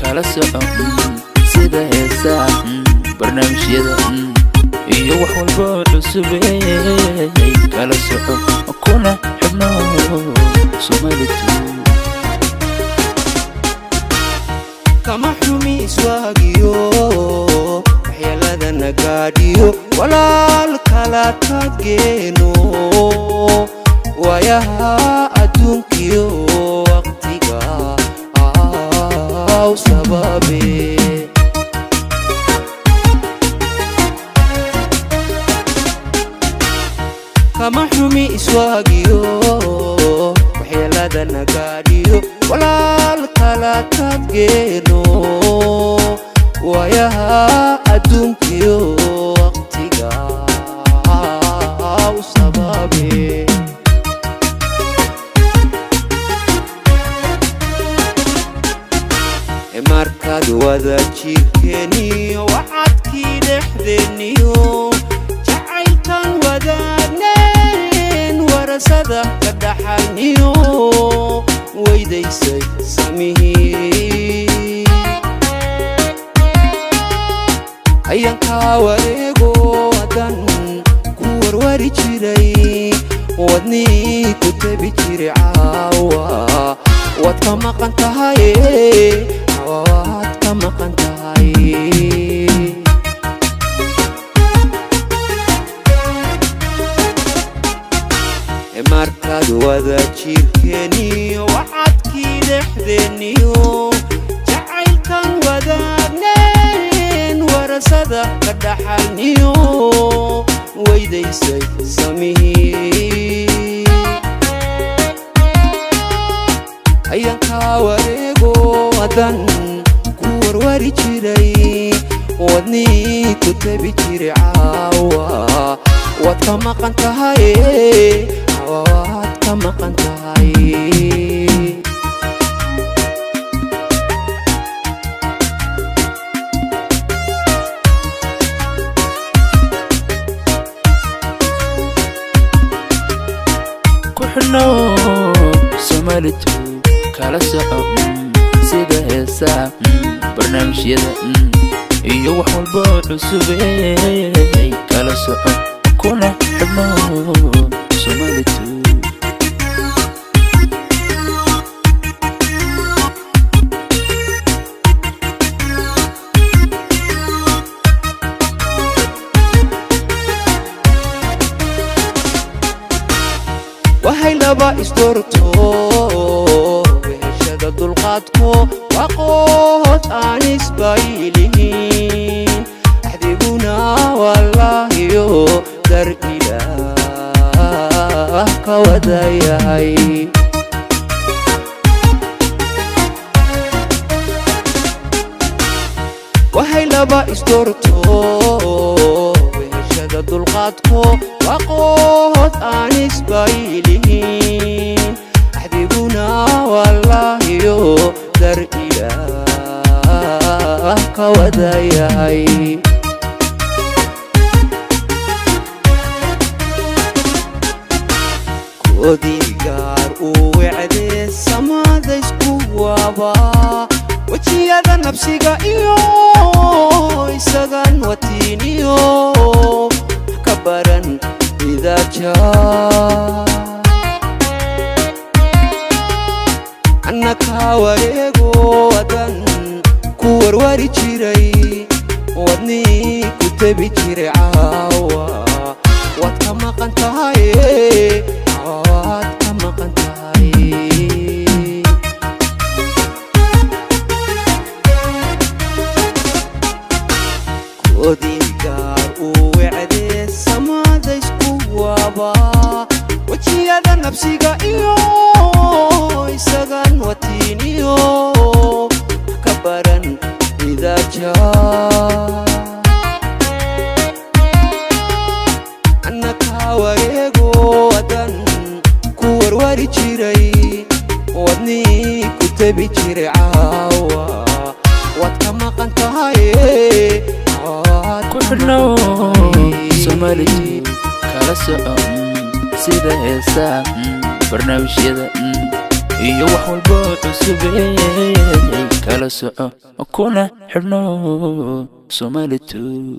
kala soco sida heesaa barnaamijyada iyo wax walba cusub kala soco kuna xubno Somali kama xumi iswaagiyo waxyeelada nagaadhiyo walaal kala taggeeno waayaha adduunkiyo waqtiga aw sababe kama xumi iswaagiyo waxyeelada nagaadhiyo walaal kala taggeeno waayaha adduunkiyo waqtiga aw sababe markaad wada jirkeeniyo waxaadkii dhexdeeniyo jacaylkan wadaagnayn warasada ka dhaxalniyo weydaysay samihii ayankaa wareego wadan ku warwari jiray wadnii ku tabi jiray caawa waad ka maqan tahay waad ka maqan tahay markaad wada jirkeeniyo waxaadkii dhexdeeniyo jacaylkan wadaagnayn warasada ka dhaxalniyo weydaysay samihii ayankaa wareego wadan ku warwari jiray wadnii ku tabi jiray caawa waad ka maqan tahay waad ka maqan tahay ku xidhno Somali kala soco sida heesaa barnaamijyada iyo wax walba cusub kala soco kuna xubno Somali waxay laba isdoorto weheshada dulqaadko waqood aan isbaylihin axdiguna wallaahiyo dar ilaah ka wadayahay waxay laba isdoorto weheshada dulqaadko waqood aan isbaylihin axdiguna wallaahiyo dar ilaah ka wadayahay koodii gaar uu wecdee samada isku waabaa wajiyada nafsiga iyo isagan watiiniyo ka baran annakaa wareego wadan ku warwari jiray wadnii ku tabi jiray caawa waad ka maqan tahay waad ka maqan tahay koodii gaar uu wecdee samada isku waabaa wajiyada nafsiga iyo isagan watiiniyo ka baran annakaa wareego wadan ku warwari jiray wadnii ku tabi jiray caawa waad ka maqan tahay ku xidhno Somali kala soco sida heesaa barnaamijyada iyo wax walba cusub kala soco kuna xidhno Somali 2